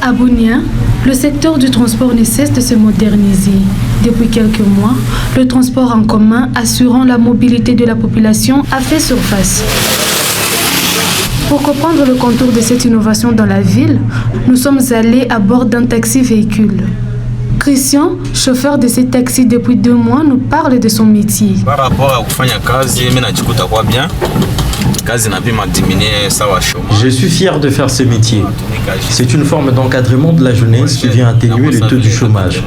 À Bunia, le secteur du transport ne cesse de se moderniser. Depuis quelques mois, le transport en commun assurant la mobilité de la population a fait surface. Pour comprendre le contour de cette innovation dans la ville, nous sommes allés à bord d'un taxi-véhicule. Christian, chauffeur de ce taxi depuis 2 mois, nous parle de son métier. Par rapport à kufanya kazi, mimi najikuta kwa bien. Je suis fier de faire ce métier. C'est une forme d'encadrement de la jeunesse qui vient atténuer le taux du chômage.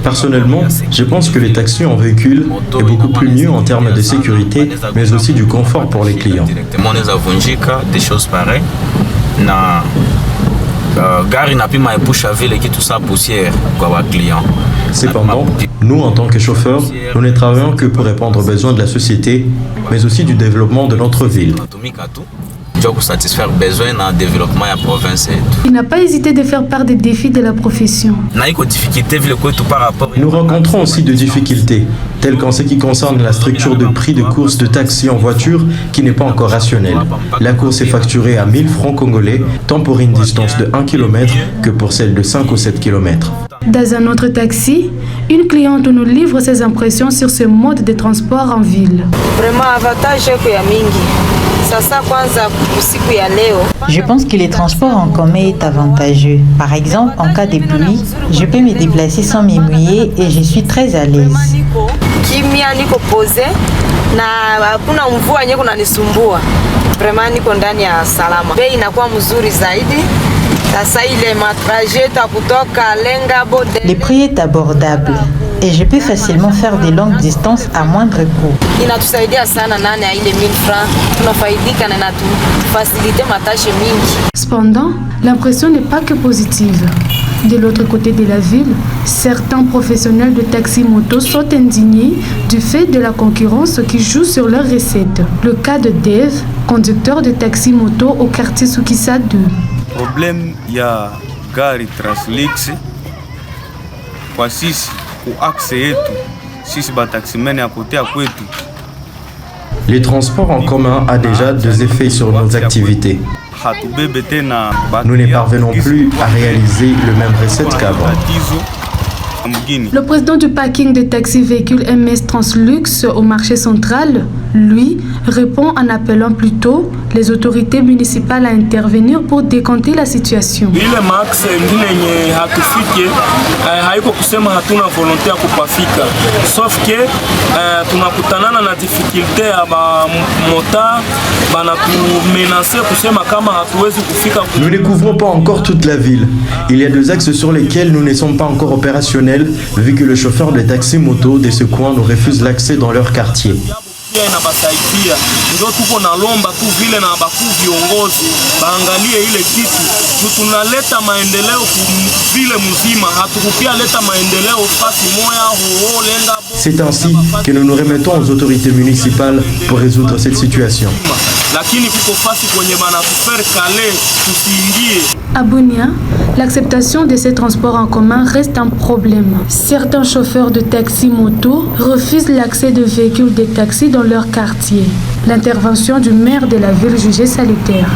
Personnellement, je pense que les taxis en véhicule est beaucoup plus mieux en termes de sécurité, mais aussi du confort pour les clients. Cependant, nous, en tant que chauffeurs, nous ne travaillons que pour répondre aux besoins de la société, mais aussi du développement de notre ville. Il n'a pas hésité de faire part des défis de la profession. Nous rencontrons aussi des difficultés, telles qu'en ce qui concerne la structure de prix de course de taxi en voiture qui n'est pas encore rationnelle. La course est facturée à 1000 francs congolais, tant pour une distance de 1 km que pour celle de 5 ou 7 km. Dans un autre taxi, une cliente nous livre ses impressions sur ce mode de transport en ville. Je pense que le transport en commun est avantageux. Par exemple, en cas de pluie, je peux me déplacer sans me mouiller et je suis très à l'aise. Le prix est abordable et je peux facilement faire des longues distances à moindre coût. Cependant, l'impression n'est pas que positive. De l'autre côté de la ville, certains professionnels de taxi-moto sont indignés du fait de la concurrence qui joue sur leurs recettes. Le cas de Dave, conducteur de taxi-moto au quartier Sukisa 2. Problème ya gari Translix kwa sisi kuaxe yetu sisi bataximene ya kote ya kwetu. Les transports en commun a déjà des effets sur nos activités. Nous ne parvenons plus à réaliser le même recette qu'avant. Le président du parking de taxi-véhicules MS Translux au marché central, lui, répond en appelant plutôt les autorités municipales à intervenir pour décanter la situation. Sauf que tunakutana na difficulté ya mota banatumenacer kusema kama hatuwezi kufika. Nous ne couvrons pas encore toute la ville. Il y a 2 axes sur lesquels nous ne sommes pas encore opérationnels, vu que le chauffeur de taxi moto de ce coin nous refuse l'accès dans leur quartier. Ndio tuko na lomba tu vile na bakuu viongozi baangalie ile kitu tunaleta maendeleo vile mzima hatukupia leta maendeleo fasi moya ho lenga. C'est ainsi que nous nous remettons aux autorités municipales pour résoudre cette situation. À Bunia, l'acceptation de ces transports en commun reste un problème. Certains chauffeurs de taxi-moto refusent l'accès de véhicules de taxi dans leur quartier. L'intervention du maire de la ville jugée salutaire.